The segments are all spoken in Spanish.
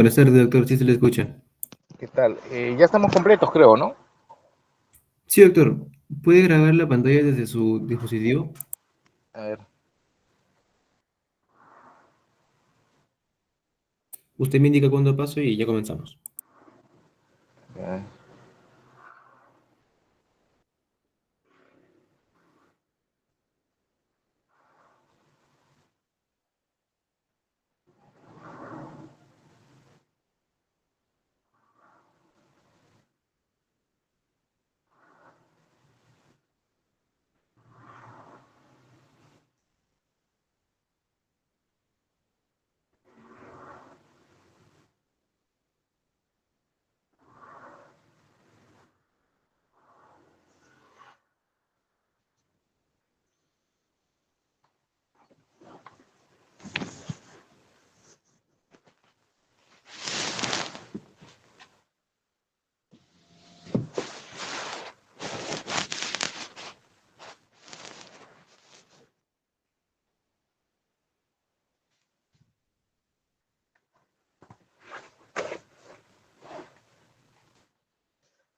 Buenas tardes, doctor, sí se le escucha. ¿Qué tal? Ya estamos completos, creo, ¿no? Sí, doctor, ¿puede grabar la pantalla desde su dispositivo? A ver. Usted me indica cuándo paso y ya comenzamos. Ya.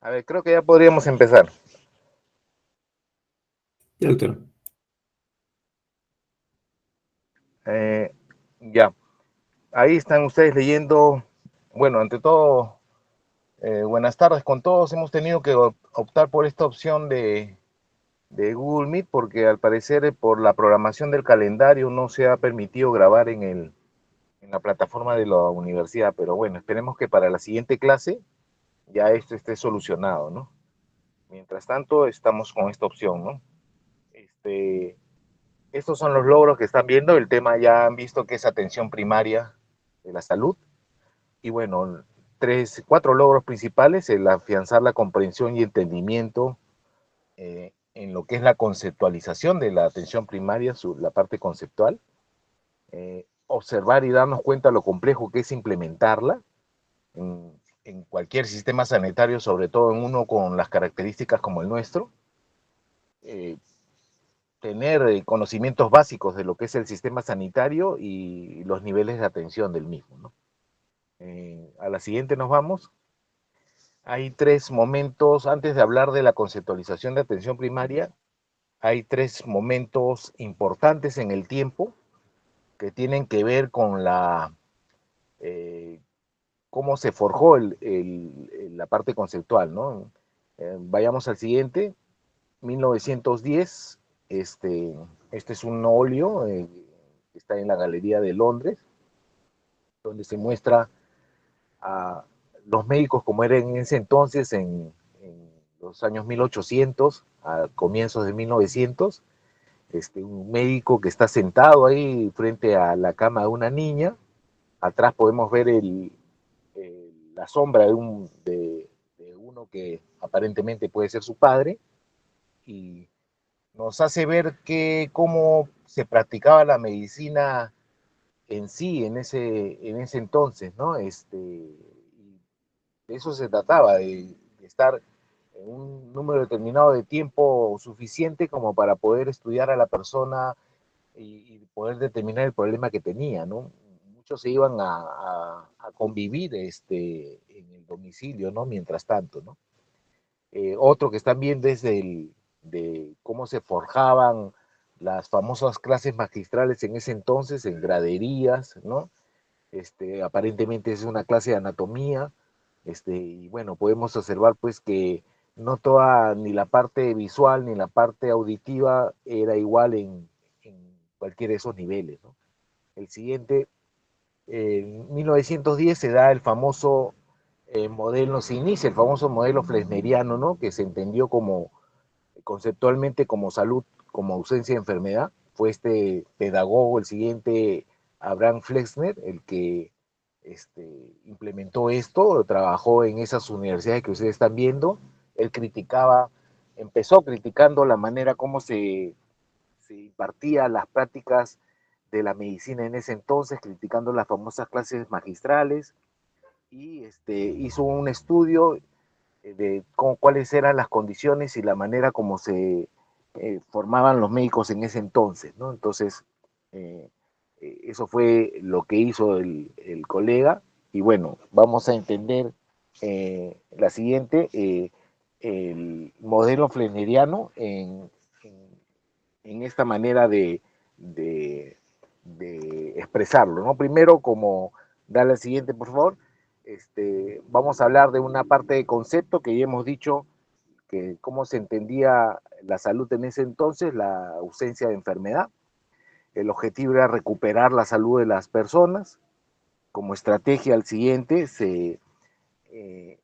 A ver, creo que ya podríamos empezar. Ya, doctor. Ya. Ahí están ustedes leyendo. Bueno, ante todo, buenas tardes con todos. Hemos tenido que optar por esta opción de Google Meet porque al parecer por la programación del calendario no se ha permitido grabar en la plataforma de la universidad. Pero bueno, esperemos que para la siguiente clase ya esto esté solucionado, ¿no? Mientras tanto, estamos con esta opción, ¿no? Este, Estos son los logros que están viendo. El tema ya han visto que es atención primaria de la salud. Y bueno, cuatro logros principales: el afianzar la comprensión y entendimiento en lo que es la conceptualización de la atención primaria, la parte conceptual. Observar y darnos cuenta lo complejo que es implementarla en cualquier sistema sanitario, sobre todo en uno con las características como el nuestro. Eh, Tener conocimientos básicos de lo que es el sistema sanitario y los niveles de atención del mismo, ¿no? A la siguiente nos vamos. Hay tres momentos, antes de hablar de la conceptualización de atención primaria, hay tres momentos importantes en el tiempo que tienen que ver con eh, cómo se forjó la parte conceptual, ¿no? Vayamos al siguiente. 1910, este es un óleo que está en la Galería de Londres, donde se muestra a los médicos como eran en ese entonces, en los años 1800, a comienzos de 1900. Un médico que está sentado ahí frente a la cama de una niña. Atrás podemos ver la sombra de uno que aparentemente puede ser su padre, y nos hace ver cómo se practicaba la medicina en sí en ese entonces, ¿no? De eso se trataba, de estar en un número determinado de tiempo suficiente como para poder estudiar a la persona y poder determinar el problema que tenía, ¿no? Muchos se iban a convivir en el domicilio, ¿no? Mientras tanto, ¿no? Otro que están viendo es de cómo se forjaban las famosas clases magistrales en ese entonces, en graderías, ¿no? Aparentemente es una clase de anatomía. Y bueno, podemos observar pues que no toda, ni la parte visual ni la parte auditiva era igual en cualquiera de esos niveles, ¿no? El siguiente, en 1910 se da el famoso modelo, se inicia el famoso modelo flesneriano, ¿no? Que se entendió como conceptualmente como salud, como ausencia de enfermedad. Fue este pedagogo, el siguiente, Abraham Flexner, el que implementó esto, trabajó en esas universidades que ustedes están viendo. Él empezó criticando la manera como se impartía las prácticas de la medicina en ese entonces, criticando las famosas clases magistrales, y hizo un estudio de cuáles eran las condiciones y la manera como se formaban los médicos en ese entonces, ¿no? Entonces, eso fue lo que hizo el colega. y bueno, vamos a entender la siguiente, el modelo flegneriano en esta manera de, de expresarlo, ¿no? Primero, como dale al siguiente, por favor, vamos a hablar de una parte de concepto que ya hemos dicho, que cómo se entendía la salud en ese entonces, la ausencia de enfermedad. El objetivo era recuperar la salud de las personas. Como estrategia al siguiente eh,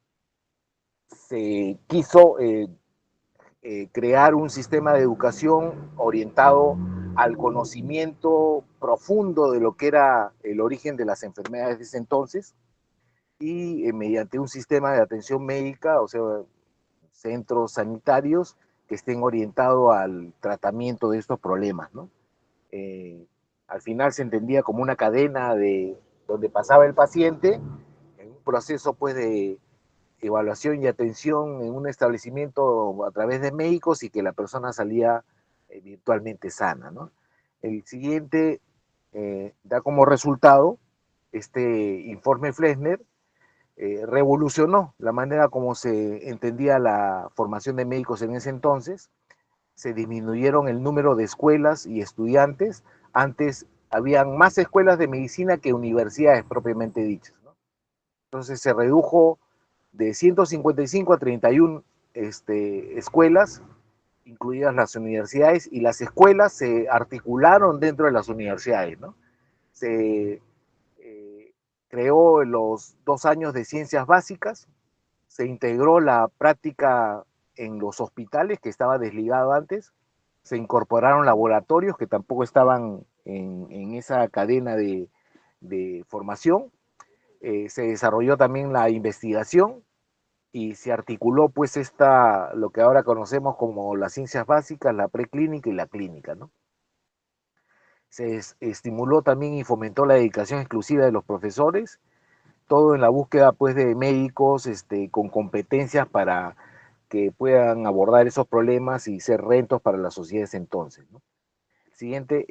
se quiso crear un sistema de educación orientado al conocimiento profundo de lo que era el origen de las enfermedades de ese entonces y mediante un sistema de atención médica, o sea, centros sanitarios que estén orientados al tratamiento de estos problemas, ¿no? Eh, Al final se entendía como una cadena de donde pasaba el paciente en un proceso pues de evaluación y atención en un establecimiento a través de médicos y que la persona salía virtualmente sana, ¿no? El siguiente da como resultado este informe Flesner revolucionó la manera como se entendía la formación de médicos en ese entonces. Se disminuyeron el número de escuelas y estudiantes. Antes habían más escuelas de medicina que universidades propiamente dichas, ¿no? Entonces se redujo de 155 a 31 escuelas, incluidas las universidades, y las escuelas se articularon dentro de las universidades, ¿no? Se creó los 2 años de ciencias básicas, se integró la práctica en los hospitales, que estaba desligado antes, se incorporaron laboratorios que tampoco estaban en esa cadena de formación, se desarrolló también la investigación y se articuló pues lo que ahora conocemos como las ciencias básicas, la preclínica y la clínica, ¿no? Se estimuló también y fomentó la dedicación exclusiva de los profesores, todo en la búsqueda pues de médicos con competencias para que puedan abordar esos problemas y ser rentos para las sociedades entonces, ¿no? Siguiente,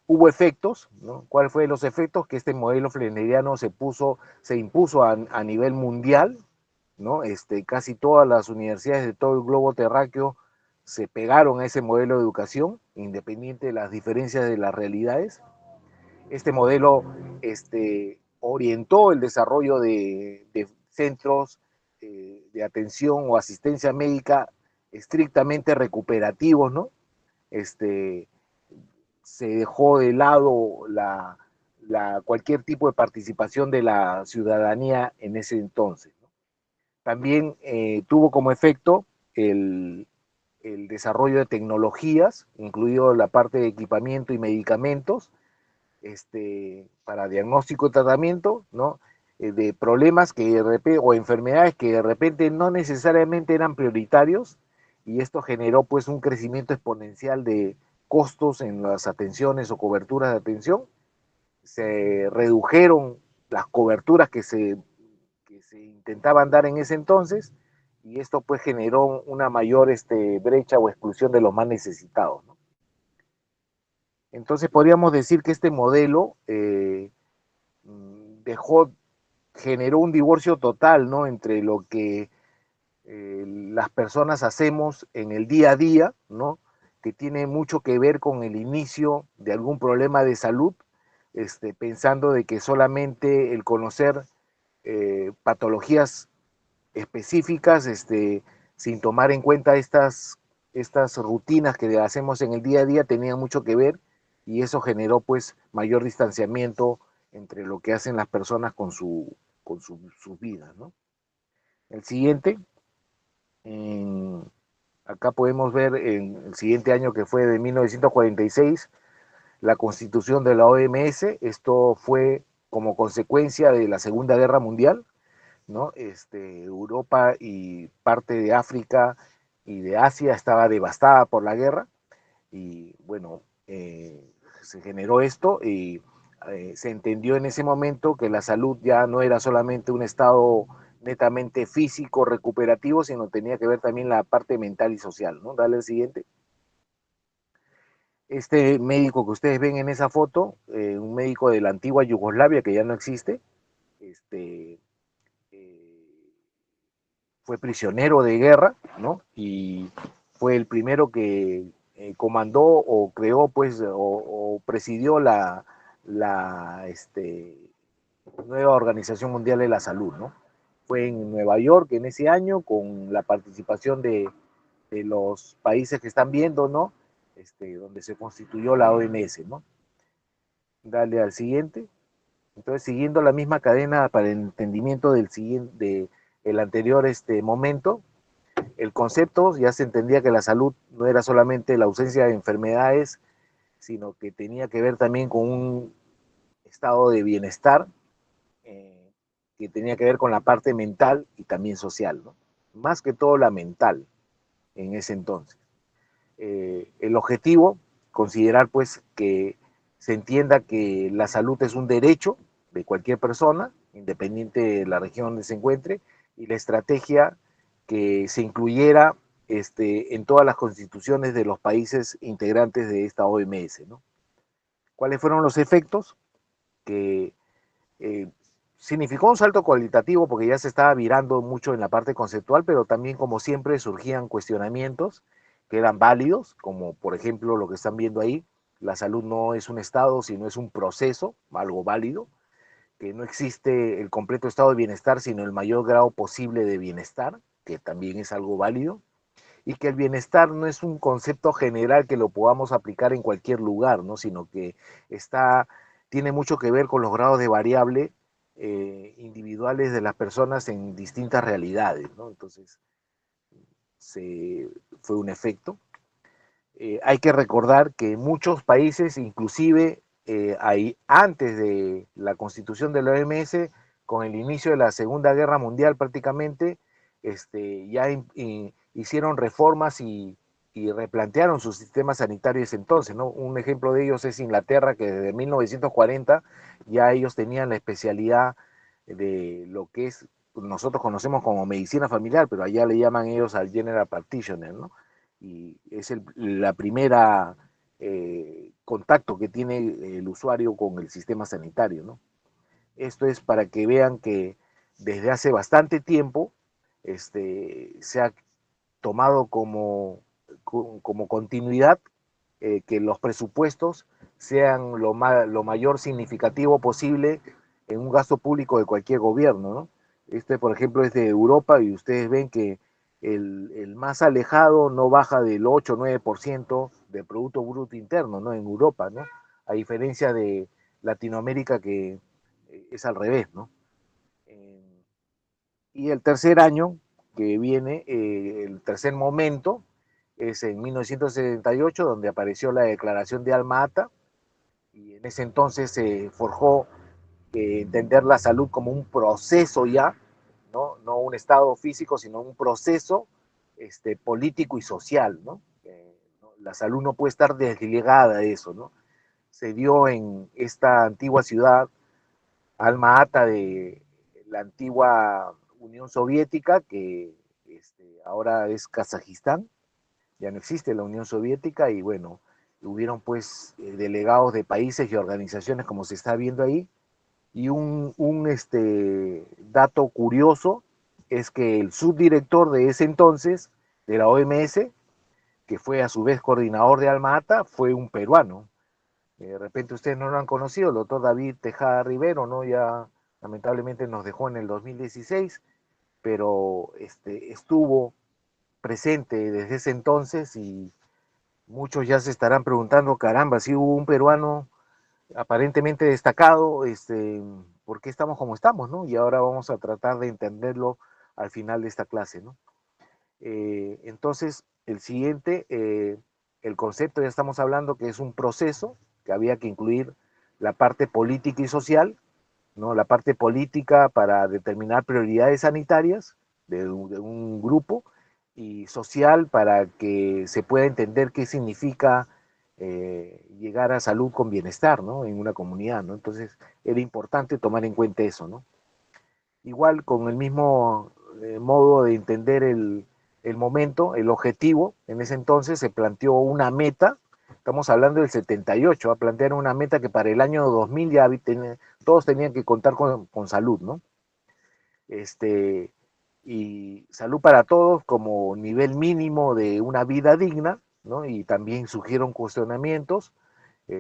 hubo efectos, ¿no? ¿Cuáles fueron los efectos? Que este modelo flaneriano se impuso a nivel mundial, ¿no? Casi todas las universidades de todo el globo terráqueo se pegaron a ese modelo de educación, independiente de las diferencias de las realidades. Este modelo orientó el desarrollo de centros de atención o asistencia médica estrictamente recuperativos, ¿no? Este, Se dejó de lado cualquier tipo de participación de la ciudadanía en ese entonces, ¿no? También tuvo como efecto el, el desarrollo de tecnologías, incluido la parte de equipamiento y medicamentos, para diagnóstico y tratamiento, ¿no? De problemas que de repente, o enfermedades que de repente no necesariamente eran prioritarios, y esto generó pues un crecimiento exponencial de costos en las atenciones o coberturas de atención. Se redujeron las coberturas que se intentaban dar en ese entonces, y esto pues generó una mayor brecha o exclusión de los más necesitados, ¿no? Entonces podríamos decir que este modelo dejó, generó un divorcio total, ¿no? Entre lo que las personas hacemos en el día a día, ¿no? Que tiene mucho que ver con el inicio de algún problema de salud, pensando de que solamente el conocer patologías específicas, sin tomar en cuenta estas rutinas que hacemos en el día a día, tenían mucho que ver, y eso generó pues mayor distanciamiento entre lo que hacen las personas sus vidas, ¿no? El siguiente, en, acá podemos ver en el siguiente año, que fue de 1946, la constitución de la OMS. Esto fue como consecuencia de la Segunda Guerra Mundial, ¿no? Europa y parte de África y de Asia estaba devastada por la guerra, y bueno, se generó esto, y se entendió en ese momento que la salud ya no era solamente un estado netamente físico, recuperativo, sino tenía que ver también la parte mental y social, ¿no? Dale el siguiente. Este médico que ustedes ven en esa foto, un médico de la antigua Yugoslavia que ya no existe, eh, fue prisionero de guerra, ¿no? Y fue el primero que comandó o creó, pues, o presidió la nueva Organización Mundial de la Salud, ¿no? Fue en Nueva York en ese año con la participación de los países que están viendo, ¿no? Donde se constituyó la OMS, ¿no? Dale al siguiente. Entonces, siguiendo la misma cadena para el entendimiento del siguiente, el anterior momento, el concepto ya se entendía que la salud no era solamente la ausencia de enfermedades, sino que tenía que ver también con un estado de bienestar eh, que tenía que ver con la parte mental y también social, ¿no? Más que todo la mental en ese entonces. El objetivo, considerar pues que se entienda que la salud es un derecho de cualquier persona, independiente de la región donde se encuentre, y la estrategia que se incluyera en todas las constituciones de los países integrantes de esta OMS, ¿no? ¿Cuáles fueron los efectos? Que eh, significó un salto cualitativo porque ya se estaba virando mucho en la parte conceptual, pero también como siempre surgían cuestionamientos que eran válidos, como por ejemplo lo que están viendo ahí, la salud no es un estado, sino es un proceso, algo válido, que no existe el completo estado de bienestar, sino el mayor grado posible de bienestar, que también es algo válido, y que el bienestar no es un concepto general que lo podamos aplicar en cualquier lugar, ¿no? Sino que está, tiene mucho que ver con los grados de variable individuales de las personas en distintas realidades, ¿no? Entonces, se, fue un efecto. Hay que recordar que muchos países, inclusive antes de la constitución de la OMS, con el inicio de la Segunda Guerra Mundial prácticamente, ya hicieron reformas y replantearon sus sistemas sanitarios entonces, ¿no? Un ejemplo de ellos es Inglaterra, que desde 1940 ya ellos tenían la especialidad de lo que es, nosotros conocemos como medicina familiar, pero allá le llaman ellos al general practitioner, ¿no? Y es la primera contacto que tiene el usuario con el sistema sanitario, ¿no? Esto es para que vean que desde hace bastante tiempo se ha tomado como continuidad que los presupuestos sean lo mayor significativo posible en un gasto público de cualquier gobierno, ¿no? Por ejemplo, es de Europa y ustedes ven que el más alejado no baja del 8 o 9% del Producto Bruto Interno, ¿no? En Europa, ¿no? A diferencia de Latinoamérica que es al revés, ¿no? Eh, y el tercer año que viene, el tercer momento, es en 1978, donde apareció la Declaración de Alma-Ata, y en ese entonces se forjó entender la salud como un proceso ya, no un estado físico, sino un proceso político y social, ¿no? La salud no puede estar desligada de eso, ¿no? Se dio en esta antigua ciudad, Alma Ata de la antigua Unión Soviética, que ahora es Kazajistán, ya no existe la Unión Soviética y bueno, hubieron pues delegados de países y organizaciones como se está viendo ahí. Y un dato curioso es que el subdirector de ese entonces, de la OMS, que fue a su vez coordinador de Alma Ata, fue un peruano. De repente ustedes no lo han conocido, el doctor David Tejada Rivero, ¿no? Ya lamentablemente nos dejó en el 2016, pero estuvo presente desde ese entonces y muchos ya se estarán preguntando, caramba, si hubo un peruano aparentemente destacado, por qué estamos como estamos, ¿no? Y ahora vamos a tratar de entenderlo al final de esta clase, ¿no? Entonces, el siguiente, el concepto ya estamos hablando que es un proceso que había que incluir la parte política y social, ¿no? La parte política para determinar prioridades sanitarias de un grupo y social para que se pueda entender qué significa llegar a salud con bienestar, ¿no? En una comunidad, ¿no? Entonces era importante tomar en cuenta eso, ¿no? Igual con el mismo modo de entender el momento, el objetivo, en ese entonces se planteó una meta Estamos hablando del 78, a plantear una meta que para el año 2000 ya todos tenían que contar con salud, ¿no? Este, y salud para todos como nivel mínimo de una vida digna, ¿no? Y también surgieron cuestionamientos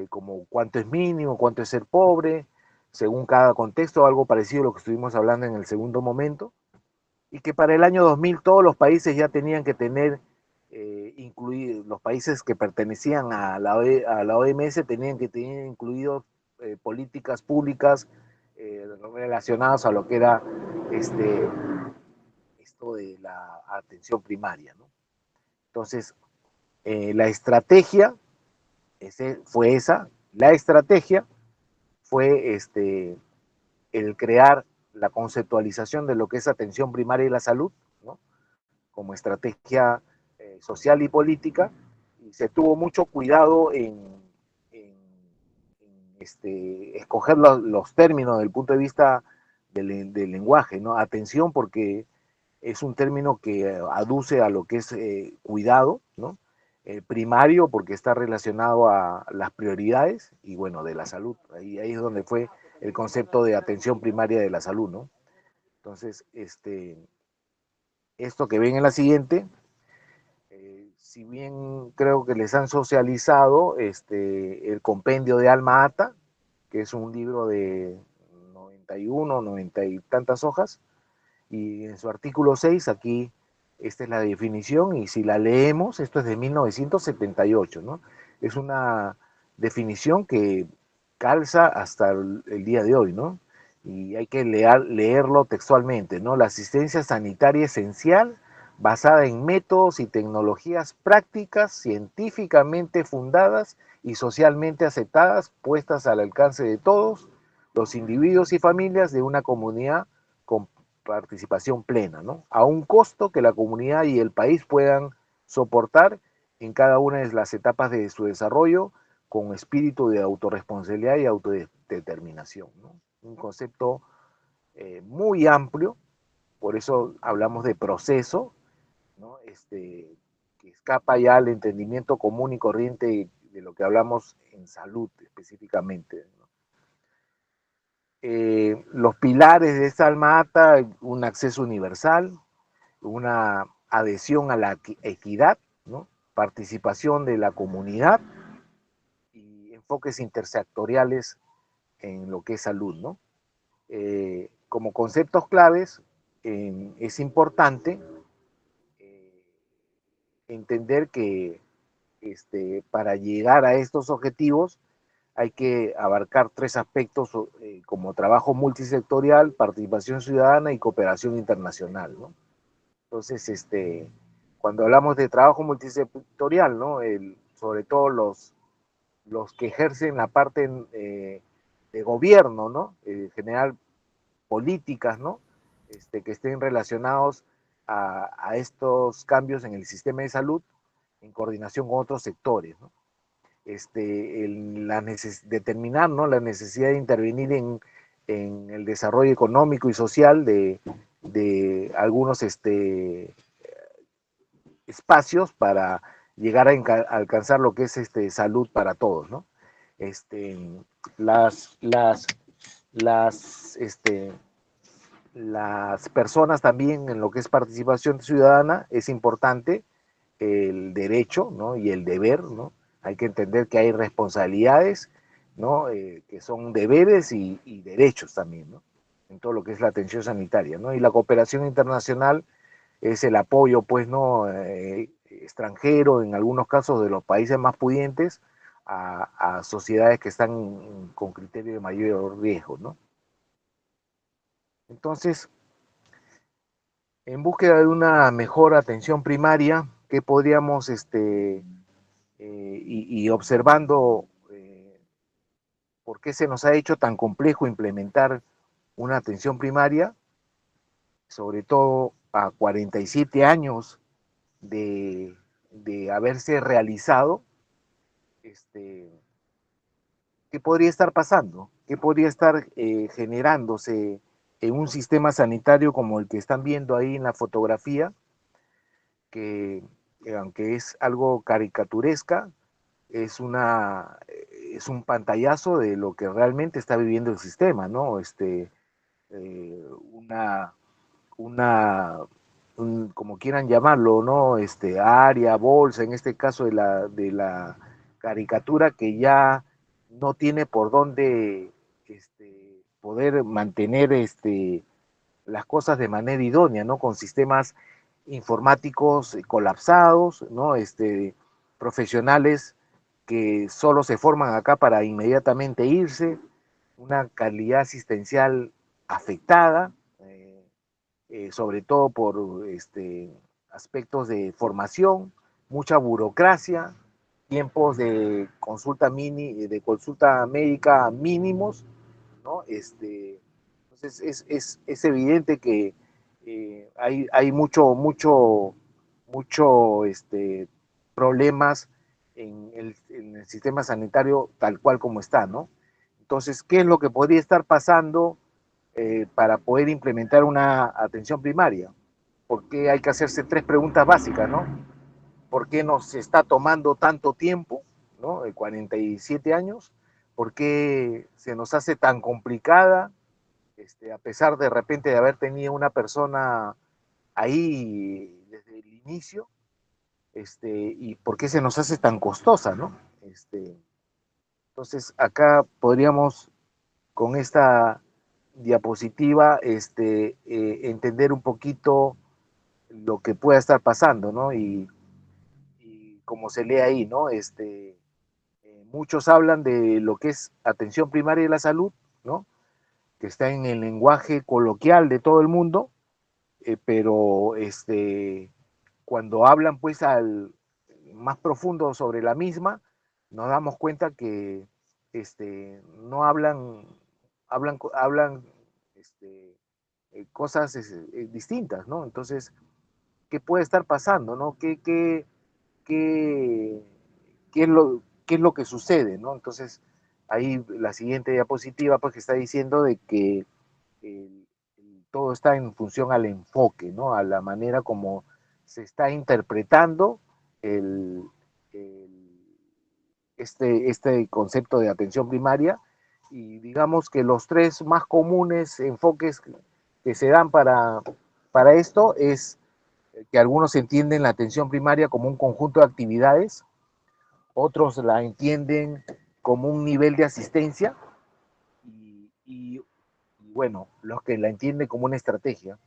como cuánto es mínimo, cuánto es ser pobre, según cada contexto, algo parecido a lo que estuvimos hablando en el segundo momento, y que para el año 2000 todos los países ya tenían que tener, incluidos los países que pertenecían a la OMS, tenían que tener incluidos políticas públicas relacionadas a lo que era este, esto de la atención primaria, ¿no? Entonces, la estrategia fue esa, la estrategia fue el crear la conceptualización de lo que es atención primaria y la salud, ¿no? Como estrategia social y política, y se tuvo mucho cuidado en escoger los términos desde el punto de vista del lenguaje, ¿no? Atención porque es un término que aduce a lo que es cuidado, ¿no? Primario porque está relacionado a las prioridades y bueno, de la salud. Ahí es donde fue el concepto de atención primaria de la salud, ¿no? Entonces, esto que ven en la siguiente, si bien creo que les han socializado el compendio de Alma Ata, que es un libro de 91, 90 y tantas hojas, y en su artículo 6 aquí esta es la definición, y si la leemos, esto es de 1978, ¿no? Es una definición que calza hasta el día de hoy, ¿no? Y hay que leerlo textualmente, ¿no? La asistencia sanitaria esencial basada en métodos y tecnologías prácticas, científicamente fundadas y socialmente aceptadas, puestas al alcance de todos los individuos y familias de una comunidad con participación plena, ¿no? A un costo que la comunidad y el país puedan soportar en cada una de las etapas de su desarrollo con espíritu de autorresponsabilidad y autodeterminación, ¿no? Un concepto muy amplio, por eso hablamos de proceso, ¿no? Que escapa ya al entendimiento común y corriente de lo que hablamos en salud específicamente, ¿no? Los pilares de esta alma ata, un acceso universal, una adhesión a la equidad, ¿no? Participación de la comunidad y enfoques intersectoriales en lo que es salud, ¿no? Como conceptos claves, es importante eh, entender que para llegar a estos objetivos hay que abarcar tres aspectos como trabajo multisectorial, participación ciudadana y cooperación internacional, ¿no? Entonces, cuando hablamos de trabajo multisectorial, ¿no? Sobre todo los que ejercen la parte de gobierno, ¿no? General políticas, ¿no? Que estén relacionados a estos cambios en el sistema de salud en coordinación con otros sectores, ¿no? Determinar, ¿no? La necesidad de intervenir en el desarrollo económico y social de algunos espacios para llegar a alcanzar lo que es salud para todos, ¿no? Este, las, las, las, las personas también en lo que es participación ciudadana es importante el derecho, ¿no? Y el deber, ¿no? Hay que entender que hay responsabilidades, ¿no? Que son deberes y derechos también, ¿no? En todo lo que es la atención sanitaria, ¿no? Y la cooperación internacional es el apoyo, pues, ¿no? Extranjero, en algunos casos de los países más pudientes, a sociedades que están con criterio de mayor riesgo, ¿no? Entonces, en búsqueda de una mejor atención primaria, ¿qué podríamos, y observando por qué se nos ha hecho tan complejo implementar una atención primaria, sobre todo a 47 años de haberse realizado, este, ¿qué podría estar pasando? ¿Qué podría estar generándose en un sistema sanitario como el que están viendo ahí en la fotografía, que aunque es algo caricaturesca, es es un pantallazo de lo que realmente está viviendo el sistema, ¿no? Eh, una, una como quieran llamarlo, ¿no? Área, bolsa, en este caso de la caricatura que ya no tiene por dónde poder mantener las cosas de manera idónea, ¿no? Con sistemas informáticos colapsados, ¿no? Profesionales que solo se forman acá para inmediatamente irse, una calidad asistencial afectada, sobre todo por aspectos de formación, mucha burocracia, tiempos de consulta médica mínimos, ¿no? Entonces es evidente que hay mucho problemas en el sistema sanitario tal cual como está, ¿no? Entonces, ¿qué es lo que podría estar pasando para poder implementar una atención primaria? Porque hay que hacerse tres preguntas básicas, ¿no? ¿Por qué nos está tomando tanto tiempo, ¿no? 47 años. ¿Por qué se nos hace tan complicada, a pesar de repente de haber tenido una persona ahí desde el inicio? Y por qué se nos hace tan costosa, ¿no? Entonces, acá podríamos, con esta diapositiva, entender un poquito lo que pueda estar pasando, ¿no? Y como se lee ahí, ¿no? Muchos hablan de lo que es atención primaria de la salud, ¿no? Que está en el lenguaje coloquial de todo el mundo, pero cuando hablan pues al más profundo sobre la misma, nos damos cuenta que no hablan cosas distintas, ¿no? Entonces, ¿qué puede estar pasando, no? Qué, qué es lo que sucede, ¿no? Entonces, ahí la siguiente diapositiva, pues, que está diciendo de que el, todo está en función al enfoque, ¿no? A la manera como se está interpretando el, el, este concepto de atención primaria, y digamos que los tres más comunes enfoques que se dan para esto es que algunos entienden la atención primaria como un conjunto de actividades, otros la entienden como un nivel de asistencia y bueno, los que la entienden como una estrategia.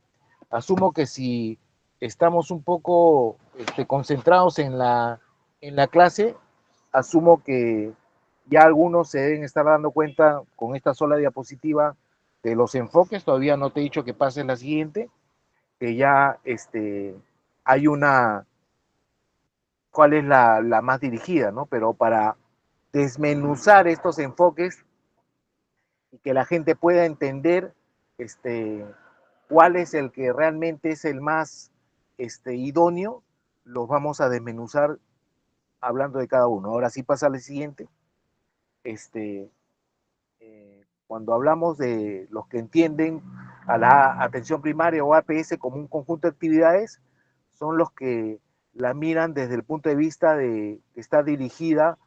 Asumo que si estamos un poco concentrados en la clase, asumo que ya algunos se deben estar dando cuenta con esta sola diapositiva de los enfoques. Todavía no te he dicho que pases la siguiente, que ya hay una, cuál es la más dirigida, ¿no? Pero para desmenuzar estos enfoques y que la gente pueda entender cuál es el que realmente es el más idóneo, los vamos a desmenuzar hablando de cada uno. Ahora sí pasa al siguiente. Este, Cuando hablamos de los que entienden a la atención primaria o APS como un conjunto de actividades, son los que la miran desde el punto de vista de que está dirigida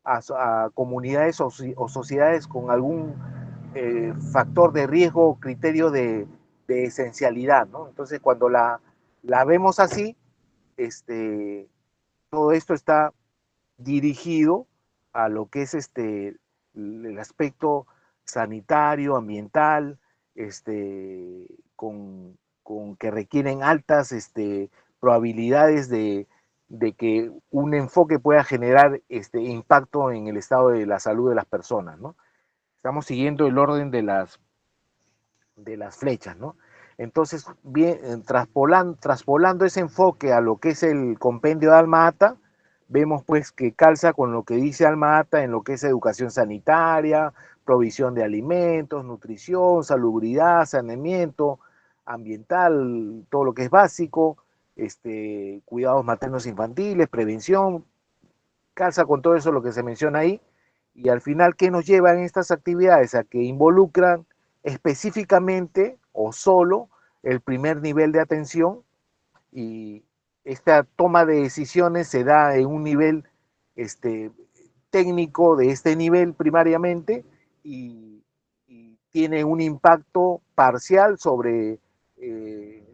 a comunidades o sociedades con algún factor de riesgo o criterio de esencialidad, ¿no? Entonces, cuando la vemos así, todo esto está dirigido a lo que es el aspecto sanitario, ambiental, con que requieren altas probabilidades de que un enfoque pueda generar impacto en el estado de la salud de las personas, ¿no? Estamos siguiendo el orden de las flechas, ¿no? Entonces, bien, traspolando ese enfoque a lo que es el compendio de Alma Ata, vemos pues que calza con lo que dice Alma Ata en lo que es educación sanitaria, provisión de alimentos, nutrición, salubridad, saneamiento ambiental, todo lo que es básico, cuidados maternos infantiles, prevención, calza con todo eso lo que se menciona ahí, y al final, ¿qué nos llevan estas actividades? A que involucran específicamente o solo el primer nivel de atención, y esta toma de decisiones se da en un nivel técnico de este nivel primariamente y, y tiene un impacto parcial sobre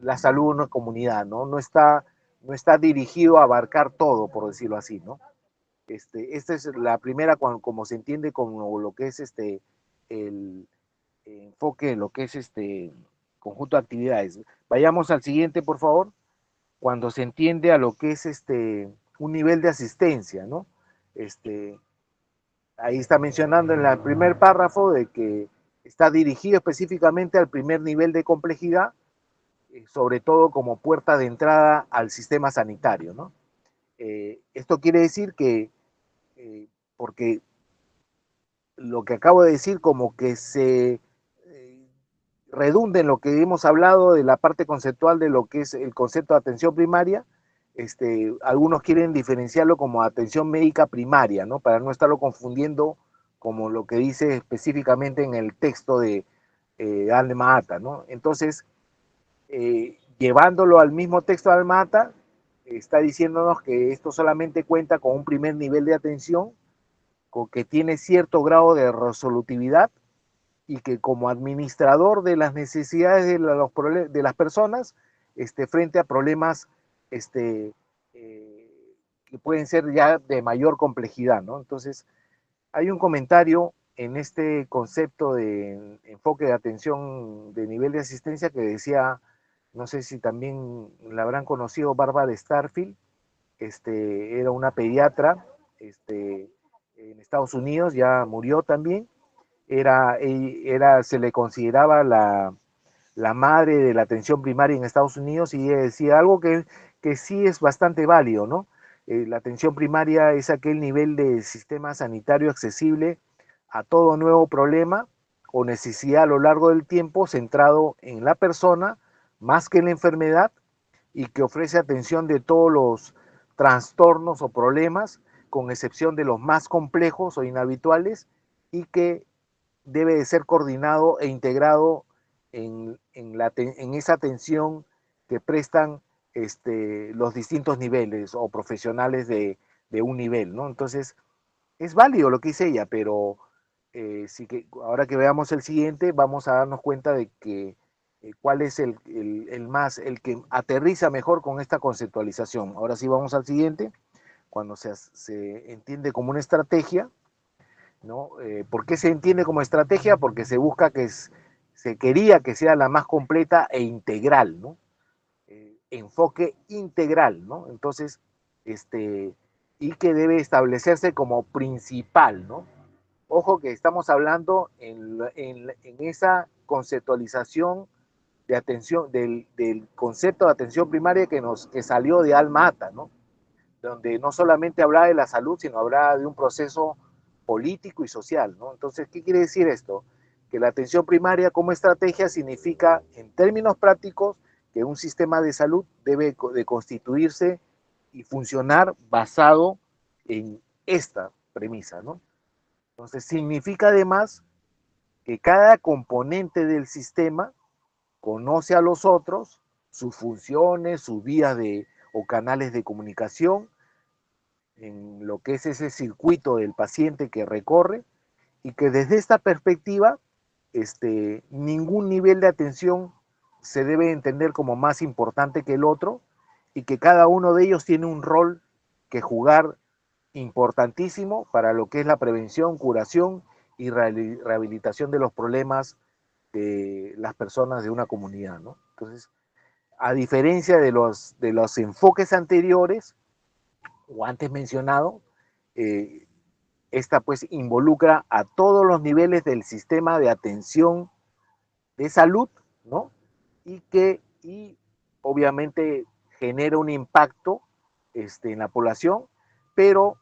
la salud de una comunidad, ¿no? No está dirigido a abarcar todo, por decirlo así, ¿no? Esta es la primera, como se entiende como lo que es el enfoque de lo que es conjunto de actividades. Vayamos al siguiente, por favor, cuando se entiende a lo que es un nivel de asistencia, ¿no? Este, Ahí está mencionando en el primer párrafo de que está dirigido específicamente al primer nivel de complejidad, sobre todo como puerta de entrada al sistema sanitario, ¿no? Esto quiere decir que, porque lo que acabo de decir como que se redunda en lo que hemos hablado de la parte conceptual de lo que es el concepto de atención primaria. Algunos quieren diferenciarlo como atención médica primaria, ¿no? Para no estarlo confundiendo como lo que dice específicamente en el texto de Alma Ata, ¿no? Entonces, llevándolo al mismo texto de Alma Ata, está diciéndonos que esto solamente cuenta con un primer nivel de atención, con que tiene cierto grado de resolutividad y que como administrador de las necesidades de las personas, frente a problemas este, eh, que pueden ser ya de mayor complejidad, ¿no? Entonces, hay un comentario en este concepto de enfoque de atención de nivel de asistencia que decía, no sé si también la habrán conocido, Bárbara Starfield, era una pediatra en Estados Unidos, ya murió también, se le consideraba la madre de la atención primaria en Estados Unidos y ella decía algo que sí es bastante válido, ¿no? La atención primaria es aquel nivel de sistema sanitario accesible a todo nuevo problema o necesidad a lo largo del tiempo centrado en la persona más que en la enfermedad y que ofrece atención de todos los trastornos o problemas, con excepción de los más complejos o inhabituales, y que debe de ser coordinado e integrado en esa atención que prestan los distintos niveles o profesionales de un nivel, ¿no? Entonces, es válido lo que dice ella, pero sí que ahora que veamos el siguiente, vamos a darnos cuenta de que cuál es el que aterriza mejor con esta conceptualización. Ahora sí vamos al siguiente, cuando se entiende como una estrategia, ¿no? ¿Por qué se entiende como estrategia? Porque se busca se quería que sea la más completa e integral, ¿no? Enfoque integral, ¿no? Entonces, y que debe establecerse como principal, ¿no? Ojo que estamos hablando en esa conceptualización de atención, del concepto de atención primaria que salió de Alma Ata, ¿no? Donde no solamente hablaba de la salud, sino hablaba de un proceso político y social, ¿no? Entonces, ¿qué quiere decir esto? Que la atención primaria como estrategia significa, en términos prácticos, que un sistema de salud debe de constituirse y funcionar basado en esta premisa, ¿no? Entonces, significa además que cada componente del sistema conoce a los otros, sus funciones, sus vías o canales de comunicación, en lo que es ese circuito del paciente que recorre y que desde esta perspectiva ningún nivel de atención se debe entender como más importante que el otro y que cada uno de ellos tiene un rol que jugar importantísimo para lo que es la prevención, curación y rehabilitación de los problemas de las personas de una comunidad, ¿no? Entonces, a diferencia de los enfoques anteriores o antes mencionado, eh, esta pues involucra a todos los niveles del sistema de atención de salud, ¿no? Y obviamente genera un impacto en la población, pero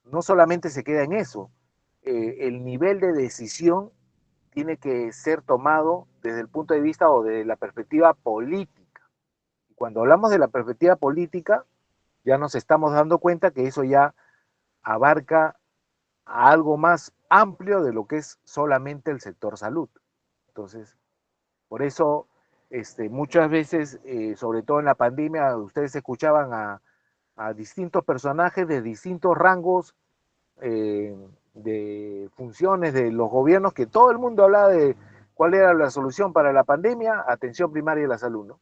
no solamente se queda en eso, el nivel de decisión tiene que ser tomado desde el punto de vista o de la perspectiva política. Y cuando hablamos de la perspectiva política, ya nos estamos dando cuenta que eso ya abarca a algo más amplio de lo que es solamente el sector salud. Entonces, por eso, muchas veces, sobre todo en la pandemia, ustedes escuchaban a distintos personajes de distintos rangos de funciones de los gobiernos, que todo el mundo hablaba de cuál era la solución para la pandemia, atención primaria de la salud, ¿no?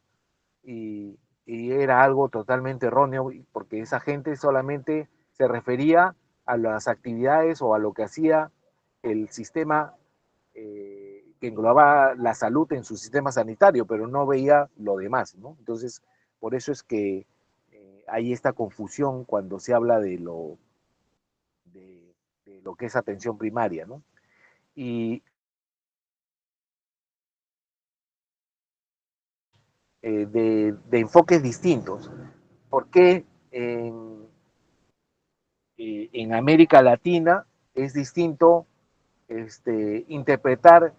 Y, y era algo totalmente erróneo, porque esa gente solamente se refería a las actividades o a lo que hacía el sistema que englobaba la salud en su sistema sanitario, pero no veía lo demás, ¿no? Entonces, por eso es que hay esta confusión cuando se habla de lo que es atención primaria, ¿no? Y de enfoques distintos. ¿Por qué en América Latina es distinto interpretar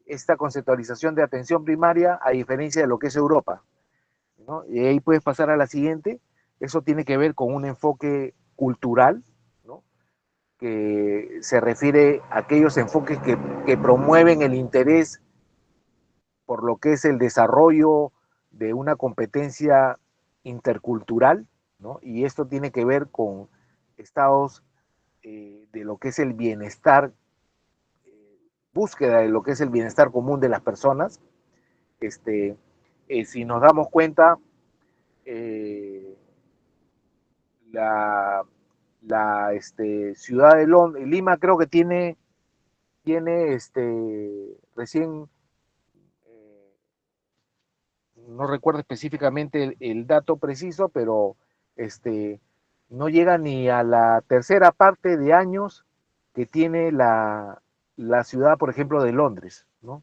esta conceptualización de atención primaria a diferencia de lo que es Europa? ¿No? Y ahí puedes pasar a la siguiente. Eso tiene que ver con un enfoque cultural, ¿no? Que se refiere a aquellos enfoques que promueven el interés por lo que es el desarrollo de una competencia intercultural, ¿no? Y esto tiene que ver con estados de lo que es el bienestar, búsqueda de lo que es el bienestar común de las personas. Si nos damos cuenta, eh, la, ciudad de Lima creo que tiene recién, eh, no recuerdo específicamente el dato preciso, pero no llega ni a la tercera parte de años que tiene la ciudad, por ejemplo, de Londres, ¿no?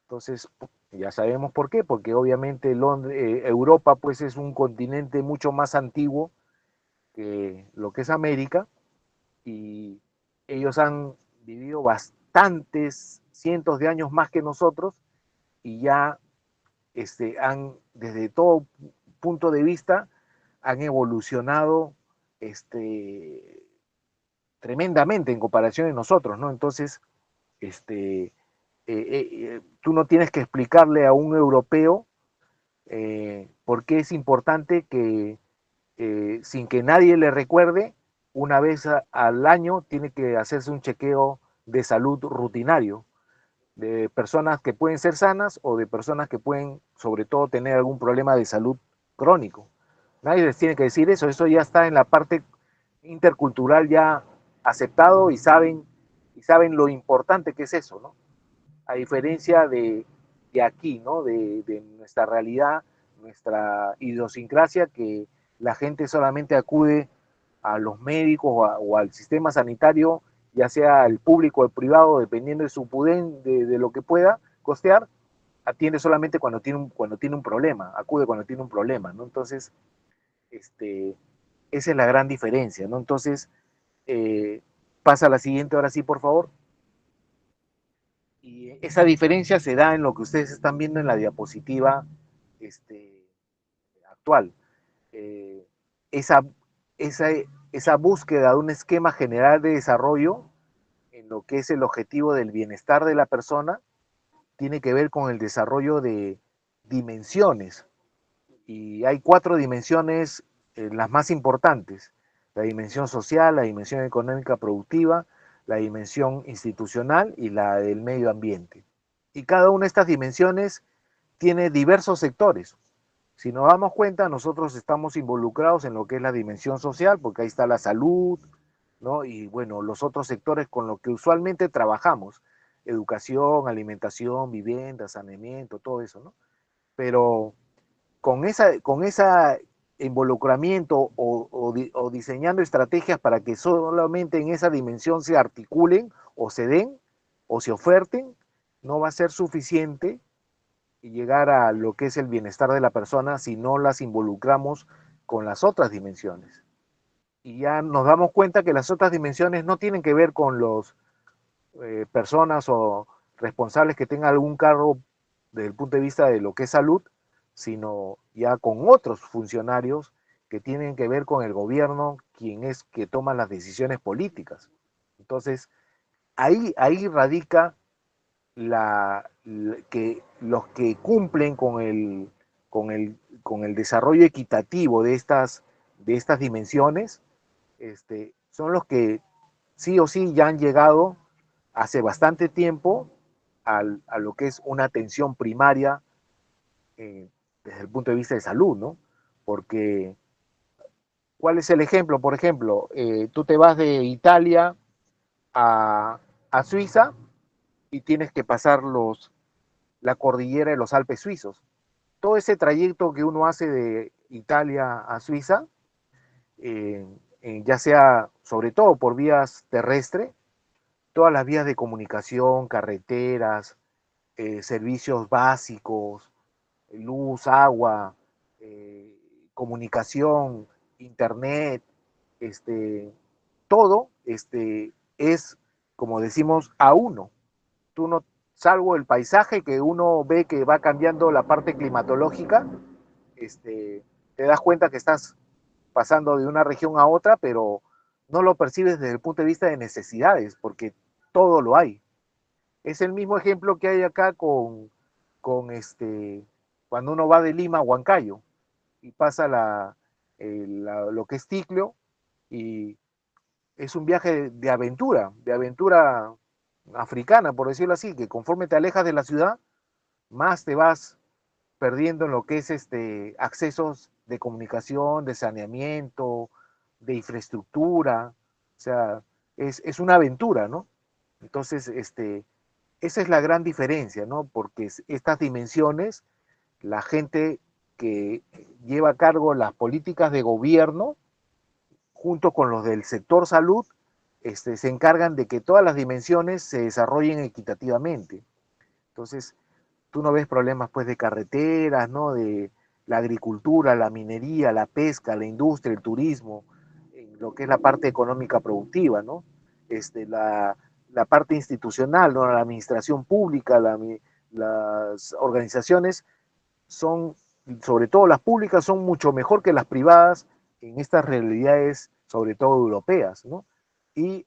Entonces, ya sabemos por qué, porque obviamente Europa pues es un continente mucho más antiguo que lo que es América, y ellos han vivido bastantes cientos de años más que nosotros, y ya desde todo punto de vista, han evolucionado tremendamente en comparación de nosotros, ¿no? Entonces, tú no tienes que explicarle a un europeo por qué es importante que, sin que nadie le recuerde, una vez al año tiene que hacerse un chequeo de salud rutinario, de personas que pueden ser sanas o de personas que pueden, sobre todo, tener algún problema de salud crónico. Nadie les tiene que decir eso ya está en la parte intercultural ya aceptado, y saben lo importante que es eso, ¿no? A diferencia de aquí, ¿no? De nuestra realidad, nuestra idiosincrasia, que la gente solamente acude a los médicos o al sistema sanitario, ya sea el público o el privado, dependiendo de su puden, de lo que pueda costear, atiende solamente cuando tiene un problema, acude cuando tiene un problema, ¿no? Entonces, esa es la gran diferencia, ¿no? Entonces, eh, pasa a la siguiente, ahora sí, por favor. Y esa diferencia se da en lo que ustedes están viendo en la diapositiva actual. Eh, esa, esa, esa búsqueda de un esquema general de desarrollo en lo que es el objetivo del bienestar de la persona tiene que ver con el desarrollo de dimensiones. Y hay 4 dimensiones, las más importantes: la dimensión social, la dimensión económica productiva, la dimensión institucional y la del medio ambiente. Y cada una de estas dimensiones tiene diversos sectores. Si nos damos cuenta, nosotros estamos involucrados en lo que es la dimensión social, porque ahí está la salud, ¿no? Y bueno, los otros sectores con los que usualmente trabajamos: educación, alimentación, vivienda, saneamiento, todo eso, ¿no? Pero con esa involucramiento o diseñando estrategias para que solamente en esa dimensión se articulen o se den o se oferten, no va a ser suficiente y llegar a lo que es el bienestar de la persona si no las involucramos con las otras dimensiones. Y ya nos damos cuenta que las otras dimensiones no tienen que ver con los personas o responsables que tengan algún cargo desde el punto de vista de lo que es salud, sino ya con otros funcionarios que tienen que ver con el gobierno, quien es que toma las decisiones políticas. Entonces, ahí radica que los que cumplen con el desarrollo equitativo de estas dimensiones, son los que sí o sí ya han llegado hace bastante tiempo a lo que es una atención primaria eh, desde el punto de vista de salud, ¿no? Porque, ¿cuál es el ejemplo? Por ejemplo, tú te vas de Italia a Suiza y tienes que pasar la cordillera de los Alpes suizos. Todo ese trayecto que uno hace de Italia a Suiza, ya sea sobre todo por vías terrestres, todas las vías de comunicación, carreteras, servicios básicos, luz, agua, eh, comunicación, internet, este, todo es, como decimos, a uno. Tú no, salvo el paisaje que uno ve que va cambiando la parte climatológica, te das cuenta que estás pasando de una región a otra, pero no lo percibes desde el punto de vista de necesidades, porque todo lo hay. Es el mismo ejemplo que hay acá con cuando uno va de Lima a Huancayo y pasa lo que es Ticlio, y es un viaje de aventura africana, por decirlo así, que conforme te alejas de la ciudad, más te vas perdiendo en lo que es accesos de comunicación, de saneamiento, de infraestructura, o sea, es una aventura, ¿no? Entonces, esa es la gran diferencia, ¿no? Porque estas dimensiones, la gente que lleva a cargo las políticas de gobierno, junto con los del sector salud, se encargan de que todas las dimensiones se desarrollen equitativamente. Entonces, tú no ves problemas pues de carreteras, ¿no? De la agricultura, la minería, la pesca, la industria, el turismo, lo que es la parte económica productiva, ¿no? La parte institucional, ¿no? La administración pública, las organizaciones son, sobre todo las públicas, son mucho mejor que las privadas en estas realidades, sobre todo europeas, ¿no? Y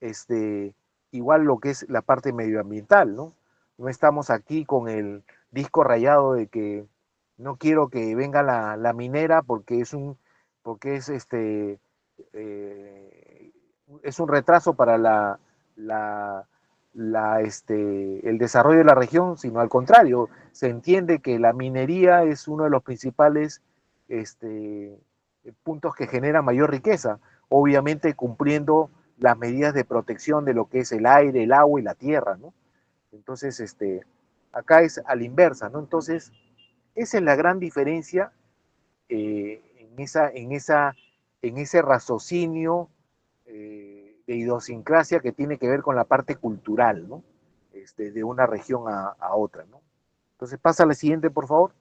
igual lo que es la parte medioambiental, ¿no? No estamos aquí con el disco rayado de que no quiero que venga la minera porque porque eh, es un retraso para la, el desarrollo de la región, sino al contrario, se entiende que la minería es uno de los principales este, puntos que genera mayor riqueza, obviamente cumpliendo las medidas de protección de lo que es el aire, el agua y la tierra, ¿no? Entonces, acá es a la inversa, ¿no? Entonces, esa es la gran diferencia en ese raciocinio de idiosincrasia que tiene que ver con la parte cultural, ¿no? De una región a otra, ¿no? Entonces, pasa a la siguiente, por favor.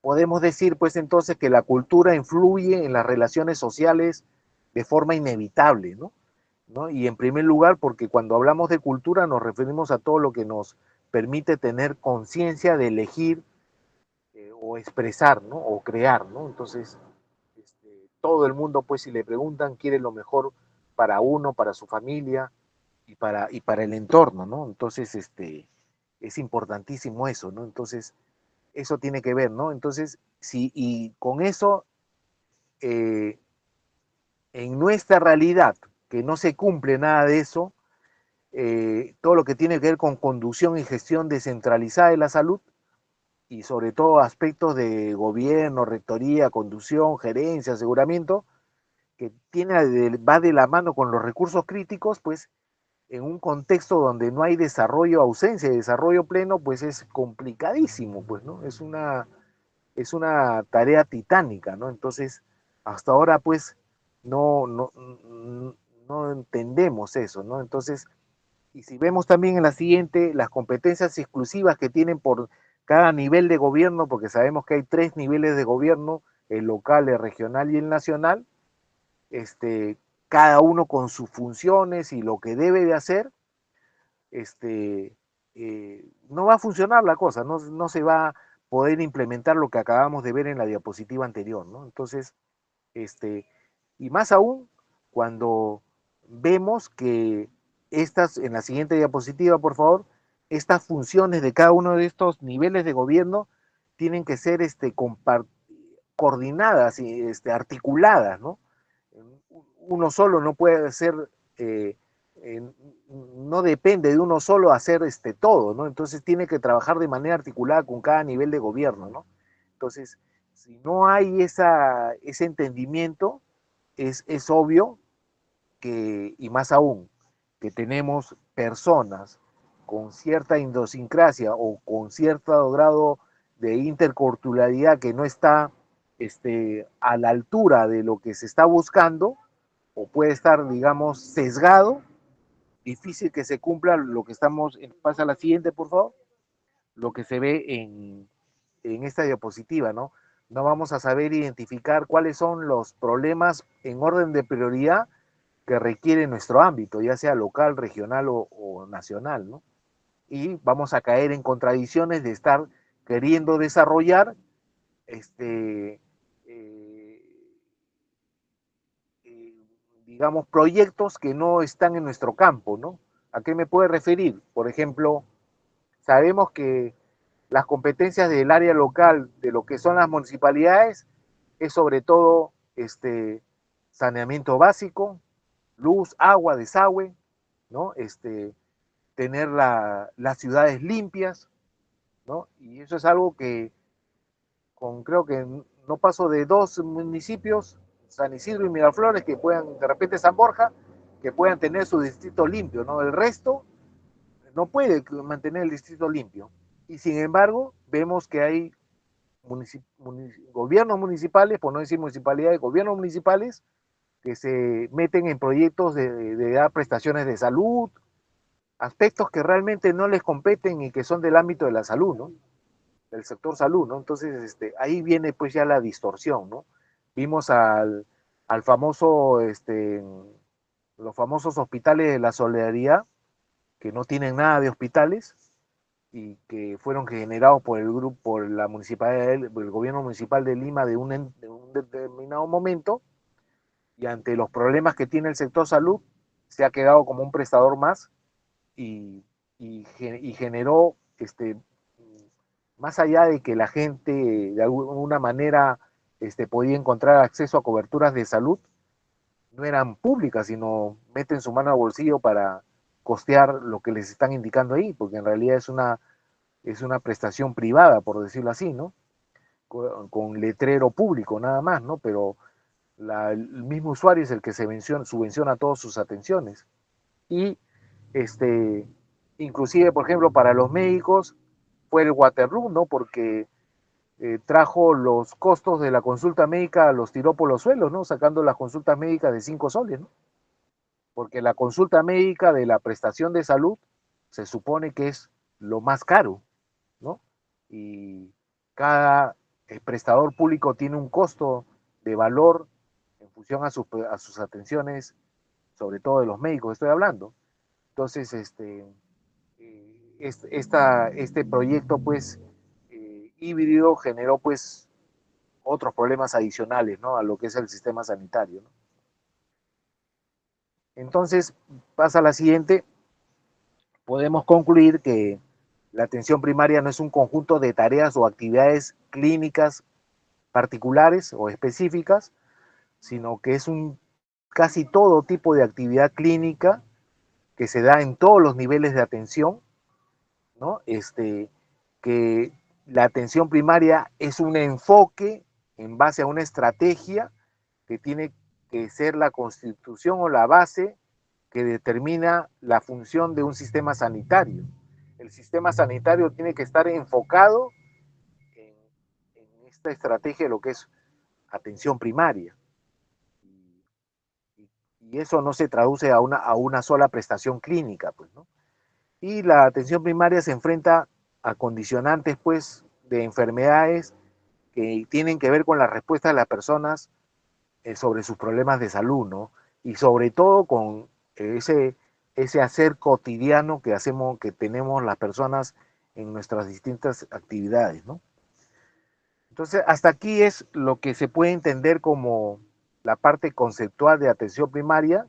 Podemos decir, pues, entonces, que la cultura influye en las relaciones sociales de forma inevitable, ¿no? ¿No? Y en primer lugar, porque cuando hablamos de cultura nos referimos a todo lo que nos permite tener conciencia de elegir o expresar, ¿no? O crear, ¿no? Entonces, todo el mundo, pues, si le preguntan, quiere lo mejor para uno, para su familia y para el entorno, ¿no? Entonces, es importantísimo eso, ¿no? Entonces, eso tiene que ver, ¿no? Entonces, y con eso, eh, en nuestra realidad, que no se cumple nada de eso, todo lo que tiene que ver con conducción y gestión descentralizada de la salud, y sobre todo aspectos de gobierno, rectoría, conducción, gerencia, aseguramiento, que va de la mano con los recursos críticos, pues en un contexto donde no hay desarrollo, ausencia de desarrollo pleno, pues es complicadísimo, pues, ¿no? Es una tarea titánica, ¿no? Entonces, hasta ahora, pues, no, no, no entendemos eso, ¿no? Entonces, y si vemos también en la siguiente, las competencias exclusivas que tienen por cada nivel de gobierno, porque sabemos que hay tres niveles de gobierno, el local, el regional y el nacional, cada uno con sus funciones y lo que debe de hacer, este, no va a funcionar la cosa, no se va a poder implementar lo que acabamos de ver en la diapositiva anterior, ¿no? Entonces, y más aún cuando vemos que en la siguiente diapositiva, por favor, estas funciones de cada uno de estos niveles de gobierno tienen que ser coordinadas y articuladas, ¿no? uno solo no puede hacer, eh, eh, no depende de uno solo hacer todo, ¿no? Entonces tiene que trabajar de manera articulada con cada nivel de gobierno, ¿no? Entonces, si no hay ese entendimiento, es obvio que, y más aún, que tenemos personas con cierta idiosincrasia o con cierto grado de interculturalidad que no está a la altura de lo que se está buscando, o puede estar, digamos, sesgado, difícil que se cumpla lo que estamos, pasa a la siguiente, por favor, lo que se ve en esta diapositiva, ¿no? No vamos a saber identificar cuáles son los problemas en orden de prioridad que requiere nuestro ámbito, ya sea local, regional o nacional, ¿no? Y vamos a caer en contradicciones de estar queriendo desarrollar este, eh, eh, digamos, proyectos que no están en nuestro campo, ¿no? ¿A qué me puede referir? Por ejemplo, sabemos que las competencias del área local de lo que son las municipalidades es sobre todo saneamiento básico, luz, agua, desagüe, ¿no? Tener las ciudades limpias, ¿no? Y eso es algo que creo que no paso de 2 municipios, San Isidro y Miraflores, que puedan, de repente San Borja, que puedan tener su distrito limpio, ¿no? El resto no puede mantener el distrito limpio. Y sin embargo, vemos que hay gobiernos municipales, por no decir municipalidades, gobiernos municipales que se meten en proyectos de dar prestaciones de salud, aspectos que realmente no les competen y que son del ámbito de la salud, ¿no? Del sector salud, ¿no? Entonces, ahí viene pues ya la distorsión, ¿no? Vimos al famoso, los famosos hospitales de la solidaridad, que no tienen nada de hospitales y que fueron generados por el grupo, por la municipalidad, por el gobierno municipal de Lima de un determinado momento, y ante los problemas que tiene el sector salud, se ha quedado como un prestador más y, y generó, más allá de que la gente de alguna manera podía encontrar acceso a coberturas de salud, no eran públicas, sino meten su mano al bolsillo para costear lo que les están indicando ahí, porque en realidad es una prestación privada, por decirlo así, ¿no? Con letrero público nada más, ¿no? Pero el mismo usuario es el que subvenciona todas sus atenciones. Y inclusive, por ejemplo, para los médicos fue el Waterloo, ¿no? Porque trajo los costos de la consulta médica, los tiró por los suelos, ¿no? Sacando las consultas médicas de 5 soles, ¿no? Porque la consulta médica de la prestación de salud se supone que es lo más caro, ¿no? Y cada prestador público tiene un costo de valor en función a sus atenciones, sobre todo de los médicos, estoy hablando. Entonces, este proyecto, pues, híbrido generó, pues, otros problemas adicionales, ¿no? A lo que es el sistema sanitario, ¿no? Entonces, pasa a la siguiente, podemos concluir que la atención primaria no es un conjunto de tareas o actividades clínicas particulares o específicas, sino que es un casi todo tipo de actividad clínica que se da en todos los niveles de atención, ¿no? Que la atención primaria es un enfoque en base a una estrategia que tiene que ser la constitución o la base que determina la función de un sistema sanitario. El sistema sanitario tiene que estar enfocado en, en esta estrategia de lo que es atención primaria. Y eso no se traduce a una sola prestación clínica, pues, ¿no? Y la atención primaria se enfrenta a condicionantes, pues, de enfermedades que tienen que ver con la respuesta de las personas sobre sus problemas de salud, ¿no? Y sobre todo con ese hacer cotidiano que hacemos, que tenemos las personas en nuestras distintas actividades, ¿no? Entonces, hasta aquí es lo que se puede entender como la parte conceptual de atención primaria.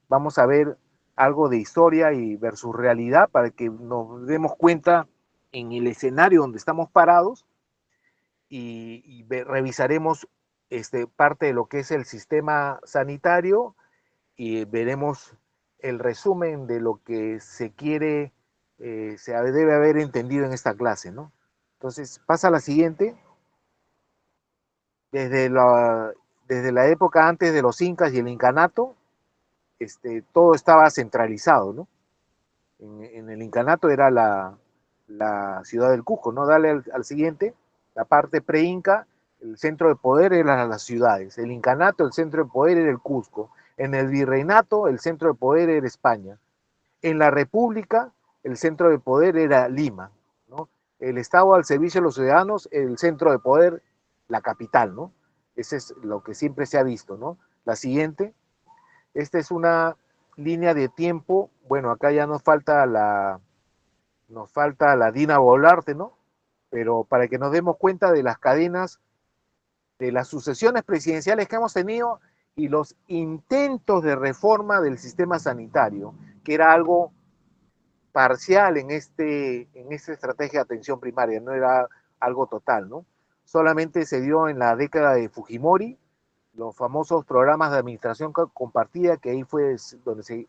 Vamos a ver algo de historia y versus realidad para que nos demos cuenta en el escenario donde estamos parados y revisaremos parte de lo que es el sistema sanitario y veremos el resumen de lo que se quiere, se debe haber entendido en esta clase, ¿no? Entonces, pasa a la siguiente. Desde desde la época antes de los incas y el incanato, todo estaba centralizado, ¿no? En el incanato era la ciudad del Cusco, ¿no? Dale al siguiente, la parte pre-inca, el centro de poder eran las ciudades. El incanato, el centro de poder era el Cusco. En el virreinato, el centro de poder era España. En la república, el centro de poder era Lima, ¿no? El Estado al servicio de los ciudadanos, el centro de poder, la capital, ¿no? Ese es lo que siempre se ha visto, ¿no? La siguiente, esta es una línea de tiempo, bueno, acá ya nos falta la Dina Boluarte, ¿no? Pero para que nos demos cuenta de las cadenas, de las sucesiones presidenciales que hemos tenido y los intentos de reforma del sistema sanitario, que era algo parcial en esta estrategia de atención primaria, no era algo total, ¿no? Solamente se dio en la década de Fujimori, los famosos programas de administración compartida, que ahí fue donde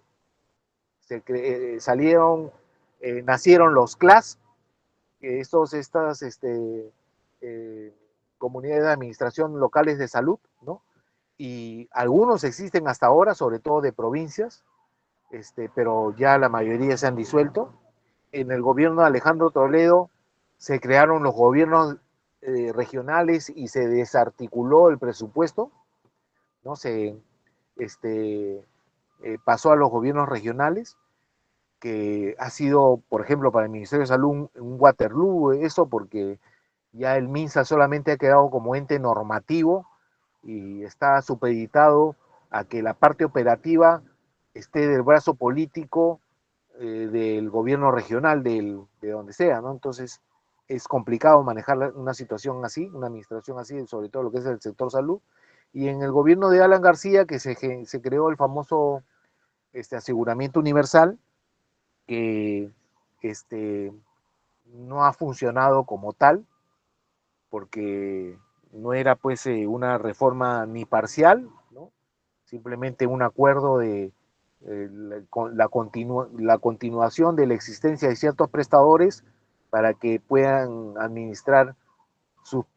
salieron, nacieron los CLAS, estas eh, comunidades de administración locales de salud, ¿no? Y algunos existen hasta ahora, sobre todo de provincias, pero ya la mayoría se han disuelto. En el gobierno de Alejandro Toledo se crearon los gobiernos regionales y se desarticuló el presupuesto, ¿no? Pasó a los gobiernos regionales, que ha sido, por ejemplo, para el Ministerio de Salud un Waterloo, eso porque ya el MINSA solamente ha quedado como ente normativo y está supeditado a que la parte operativa esté del brazo político del gobierno regional de donde sea, ¿no? Entonces es complicado manejar una situación así, una administración así, sobre todo lo que es el sector salud. Y en el gobierno de Alan García, que se creó el famoso aseguramiento universal, que este, no ha funcionado como tal, porque no era pues una reforma ni parcial, ¿no? Simplemente un acuerdo de la continuación de la existencia de ciertos prestadores para que puedan administrar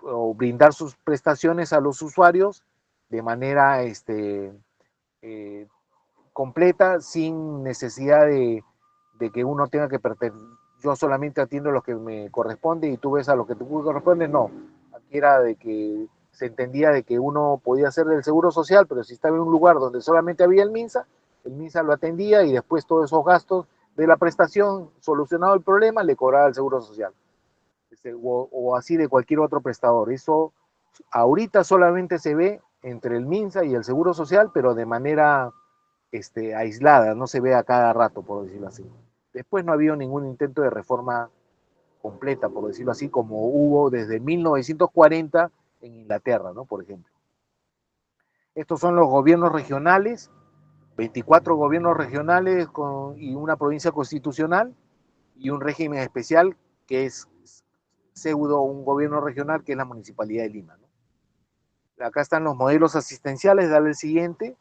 o brindar sus prestaciones a los usuarios de manera eh, completa, sin necesidad de que uno tenga que pertenecer. Yo solamente atiendo lo que me corresponde y tú ves a lo que te corresponde. No, aquí era de que se entendía de que uno podía hacer del seguro social, pero si estaba en un lugar donde solamente había el MINSA lo atendía y después todos esos gastos de la prestación, solucionado el problema, le cobraba el seguro social. O así de cualquier otro prestador. Eso ahorita solamente se ve entre el MINSA y el seguro social, pero de manera aislada, no se ve a cada rato, por decirlo así. Después no ha habido ningún intento de reforma completa, por decirlo así, como hubo desde 1940 en Inglaterra, ¿no? Por ejemplo. Estos son los gobiernos regionales, 24 gobiernos regionales y una provincia constitucional y un régimen especial que es pseudo un gobierno regional que es la Municipalidad de Lima, ¿no? Acá están los modelos asistenciales, dale el siguiente,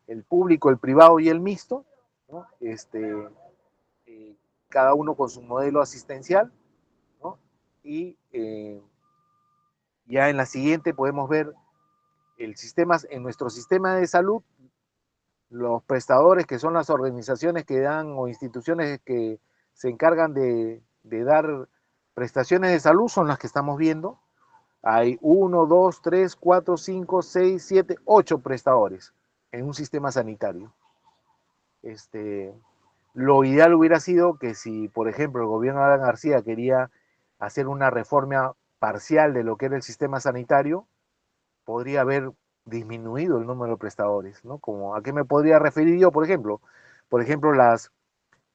el público, el privado y el mixto, ¿no? Eh, cada uno con su modelo asistencial, ¿no? Y ya en la siguiente podemos ver en nuestro sistema de salud, los prestadores que son las organizaciones que dan o instituciones que se encargan de dar prestaciones de salud son las que estamos viendo. Hay uno, dos, tres, cuatro, cinco, seis, siete, ocho prestadores en un sistema sanitario. Este, lo ideal hubiera sido que si, por ejemplo, el gobierno de Alan García quería hacer una reforma parcial de lo que era el sistema sanitario, podría haber disminuido el número de prestadores, ¿no? Como, ¿a qué me podría referir yo, por ejemplo? Por ejemplo, las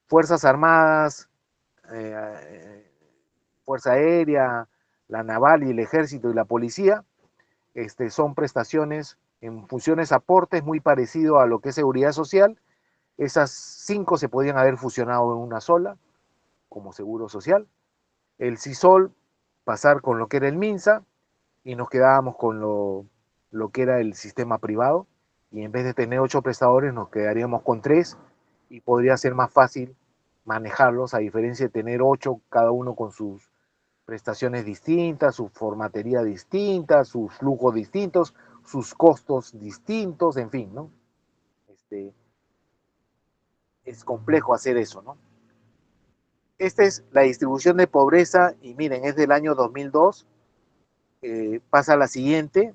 Fuerzas Armadas, eh, Fuerza Aérea, la Naval y el Ejército y la Policía, son prestaciones en funciones aportes muy parecido a lo que es seguridad social. Esas cinco se podían haber fusionado en una sola, como seguro social. El CISOL, pasar con lo que era el MINSA, y nos quedábamos con lo que era el sistema privado. y en vez de tener 8 prestadores nos quedaríamos con 3 y podría ser más fácil manejarlos, a diferencia de tener 8, cada uno con sus prestaciones distintas, su formatería distinta, sus flujos distintos, sus costos distintos, en fin, ¿no? Este, es complejo hacer eso, ¿no? Esta es la distribución de pobreza y miren, es del año 2002. Pasa a la siguiente.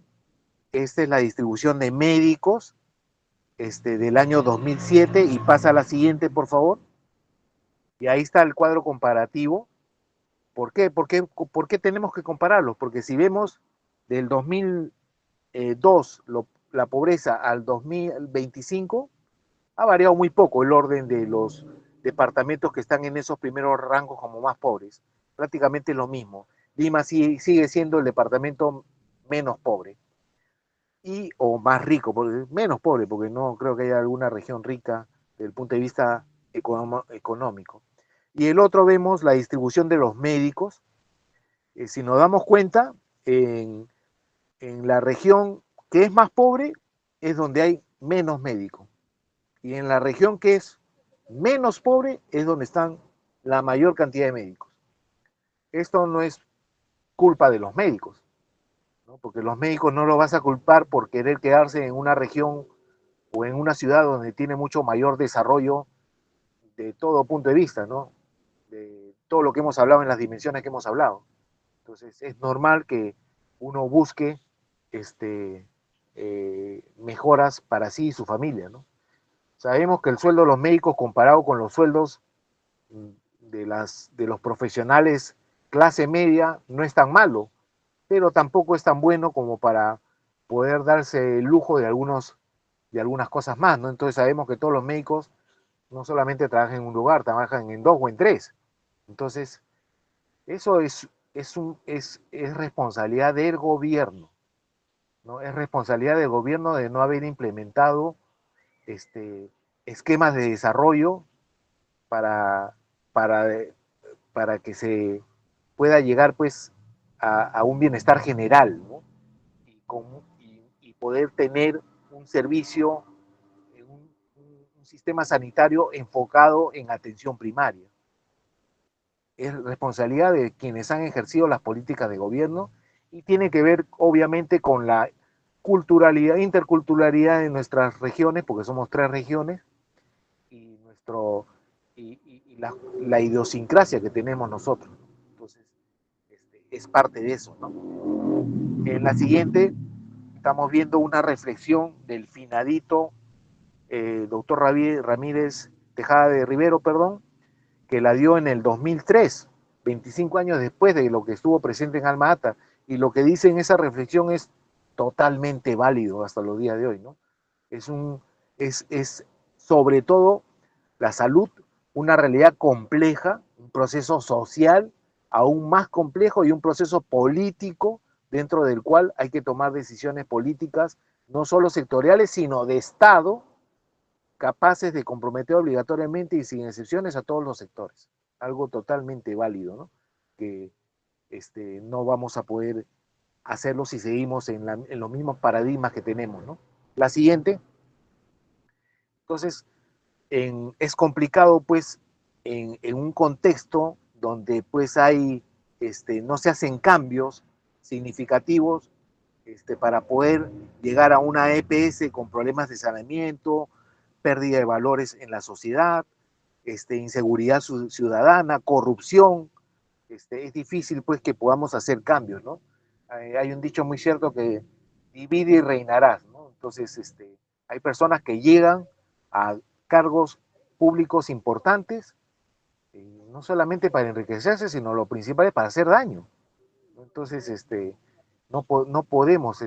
Esta es la distribución de médicos del año 2007 y pasa a la siguiente, por favor. Y ahí está el cuadro comparativo. ¿Por qué? ¿Por qué tenemos que compararlos? Porque si vemos del 2002 la pobreza al 2025, ha variado muy poco el orden de los departamentos que están en esos primeros rangos como más pobres. Prácticamente lo mismo. Lima sigue siendo el departamento menos pobre y o más rico, menos pobre, porque no creo que haya alguna región rica desde el punto de vista económico. Y el otro vemos la distribución de los médicos. Si nos damos cuenta, en la región que es más pobre es donde hay menos médicos. Y en la región que es menos pobre es donde están la mayor cantidad de médicos. Esto no es culpa de los médicos, ¿no? Porque los médicos no los vas a culpar por querer quedarse en una región o en una ciudad donde tiene mucho mayor desarrollo de todo punto de vista, ¿no? De todo lo que hemos hablado en las dimensiones que hemos hablado. Entonces es normal que uno busque mejoras para sí y su familia, ¿no? Sabemos que el sueldo de los médicos comparado con los sueldos de los profesionales clase media no es tan malo, pero tampoco es tan bueno como para poder darse el lujo de algunas cosas más, ¿no? Entonces sabemos que todos los médicos no solamente trabajan en un lugar, trabajan en dos o en tres. Entonces, eso es responsabilidad del gobierno, ¿no? Es responsabilidad del gobierno de no haber implementado esquemas de desarrollo para, para, para que se pueda llegar pues a un bienestar general, ¿no? Y poder tener un servicio, un sistema sanitario enfocado en atención primaria. Es responsabilidad de quienes han ejercido las políticas de gobierno y tiene que ver obviamente con la culturalidad, interculturalidad de nuestras regiones, porque somos 3 regiones, y, la idiosincrasia que tenemos nosotros. Entonces, es parte de eso, ¿no? En la siguiente estamos viendo una reflexión del finadito doctor Ramírez Tejada de Rivero, perdón, que la dio en el 2003, 25 años después de lo que estuvo presente en Alma Ata, y lo que dice en esa reflexión es totalmente válido hasta los días de hoy, ¿no? Es, un, es sobre todo la salud, una realidad compleja, un proceso social aún más complejo y un proceso político dentro del cual hay que tomar decisiones políticas, no solo sectoriales, sino de Estado, capaces de comprometer obligatoriamente y sin excepciones a todos los sectores. Algo totalmente válido, ¿no? Que no vamos a poder hacerlo si seguimos en los mismos paradigmas que tenemos, ¿no? La siguiente. Entonces, es complicado, pues, en un contexto donde, pues, no se hacen cambios significativos para poder llegar a una EPS con problemas de saneamiento, pérdida de valores en la sociedad, inseguridad ciudadana, corrupción. Es difícil, pues, que podamos hacer cambios, ¿no? Hay un dicho muy cierto que divide y reinarás, ¿no? Entonces, hay personas que llegan a cargos públicos importantes, no solamente para enriquecerse, sino lo principal es para hacer daño. Entonces, no podemos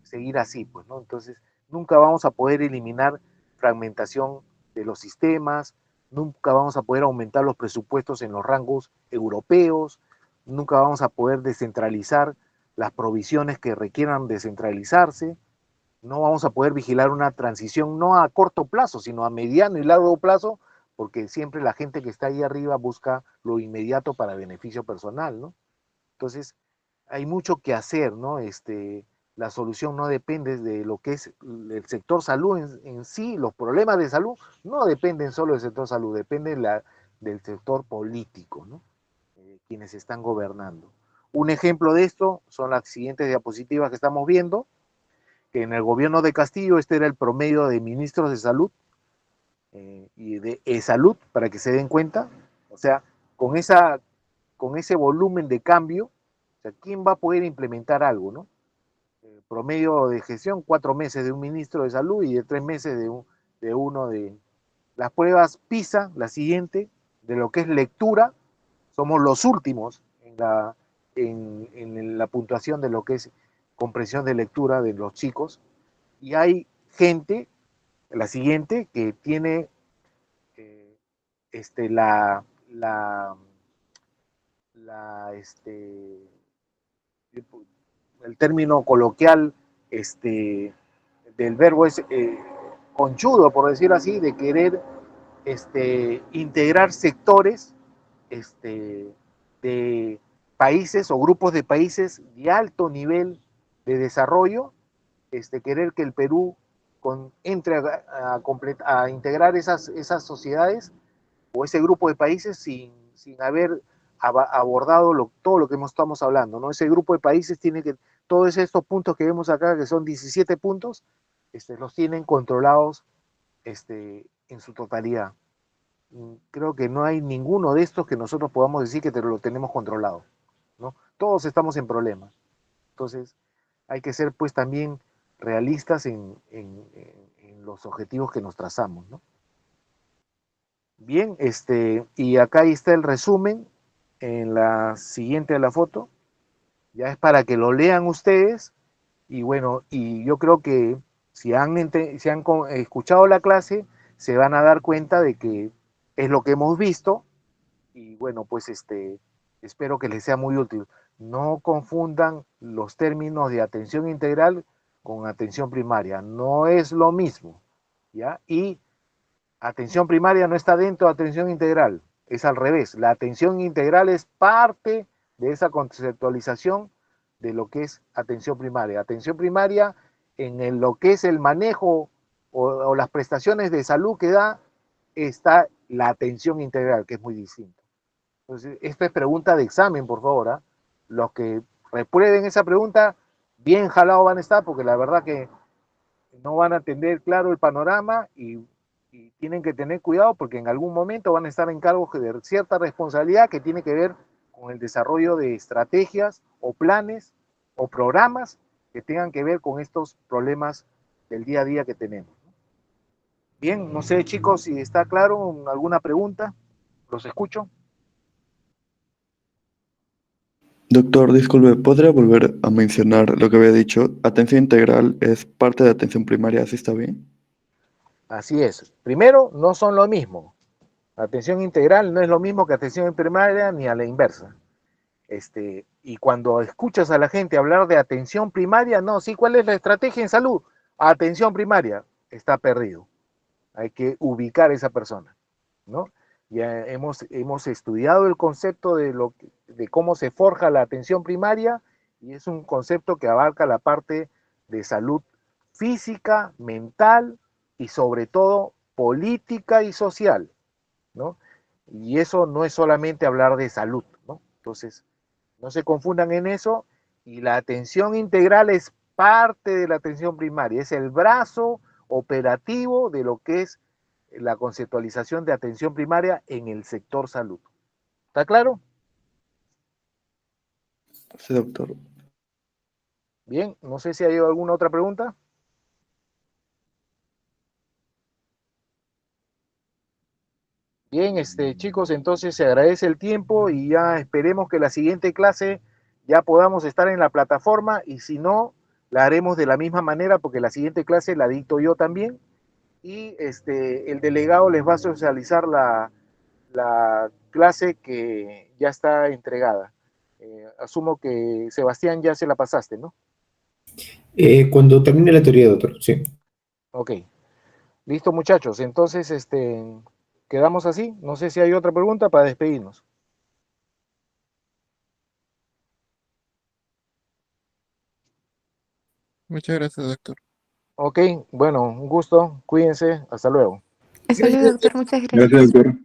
seguir así, pues, ¿no? Entonces, nunca vamos a poder eliminar fragmentación de los sistemas, nunca vamos a poder aumentar los presupuestos en los rangos europeos, nunca vamos a poder descentralizar las provisiones que requieran descentralizarse, no vamos a poder vigilar una transición no a corto plazo, sino a mediano y largo plazo, porque siempre la gente que está ahí arriba busca lo inmediato para beneficio personal, ¿no? Entonces, hay mucho que hacer, ¿no? la solución no depende de lo que es el sector salud en sí, los problemas de salud no dependen solo del sector salud, dependen del sector político, ¿no? Quienes están gobernando. Un ejemplo de esto son las siguientes diapositivas que estamos viendo, que en el gobierno de Castillo este era el promedio de ministros de salud y de salud, para que se den cuenta, o sea, con, esa, con ese volumen de cambio, o sea, ¿quién va a poder implementar algo, no? Promedio de gestión, 4 meses de un ministro de salud y de 3 meses de uno de las pruebas PISA, la siguiente, de lo que es lectura, somos los últimos en la puntuación de lo que es comprensión de lectura de los chicos, y hay gente, la siguiente, que tiene este, la, el término coloquial del verbo es conchudo, por decirlo así, de querer integrar sectores de países o grupos de países de alto nivel de desarrollo, querer que el Perú entre a integrar esas sociedades o ese grupo de países sin haber abordado todo lo que estamos hablando, ¿no? Ese grupo de países tiene que, todos estos puntos que vemos acá, que son 17 puntos, los tienen controlados en su totalidad. Creo que no hay ninguno de estos que nosotros podamos decir que lo tenemos controlado, ¿no? Todos estamos en problemas. Entonces, hay que ser pues también realistas en los objetivos que nos trazamos, ¿no? Bien, y acá está el resumen en la siguiente de la foto. Ya es para que lo lean ustedes. Y bueno, y yo creo que si han escuchado la clase, se van a dar cuenta de que es lo que hemos visto. Y bueno, pues espero que les sea muy útil. No confundan los términos de atención integral con atención primaria. No es lo mismo, ¿ya? Y atención primaria no está dentro de atención integral, es al revés. La atención integral es parte de esa conceptualización de lo que es atención primaria. Atención primaria lo que es el manejo o las prestaciones de salud que da, está la atención integral, que es muy distinto. Entonces, esta es pregunta de examen, por favor. ¿Eh? Los que reprueben esa pregunta, bien jalados van a estar, porque la verdad que no van a tener claro el panorama y tienen que tener cuidado porque en algún momento van a estar en cargos de cierta responsabilidad que tiene que ver con el desarrollo de estrategias o planes o programas que tengan que ver con estos problemas del día a día que tenemos. Bien, no sé chicos si está claro, alguna pregunta, los escucho. Doctor, disculpe, ¿podría volver a mencionar lo que había dicho? Atención integral es parte de atención primaria, ¿así está bien? Así es. Primero, no son lo mismo. Atención integral no es lo mismo que atención primaria ni a la inversa. Y cuando escuchas a la gente hablar de atención primaria, no, sí, ¿cuál es la estrategia en salud? Atención primaria, está perdido. Hay que ubicar a esa persona, ¿no? Ya hemos estudiado el concepto de cómo se forja la atención primaria y es un concepto que abarca la parte de salud física, mental y sobre todo política y social, ¿no? Y eso no es solamente hablar de salud, ¿no? Entonces, no se confundan en eso. Y la atención integral es parte de la atención primaria, es el brazo operativo de lo que es la conceptualización de atención primaria en el sector salud. ¿Está claro? Sí, doctor. Bien, no sé si hay alguna otra pregunta. Bien, chicos, entonces se agradece el tiempo y ya esperemos que la siguiente clase ya podamos estar en la plataforma y si no, la haremos de la misma manera porque la siguiente clase la dicto yo también y el delegado les va a socializar la clase que ya está entregada. Asumo que Sebastián ya se la pasaste, ¿no? Cuando termine la teoría, doctor, sí. Ok, listo muchachos, entonces quedamos así. No sé si hay otra pregunta para despedirnos. Muchas gracias, doctor. Ok, bueno, un gusto, cuídense, hasta luego. Hasta luego, doctor. Muchas gracias. Gracias, doctor.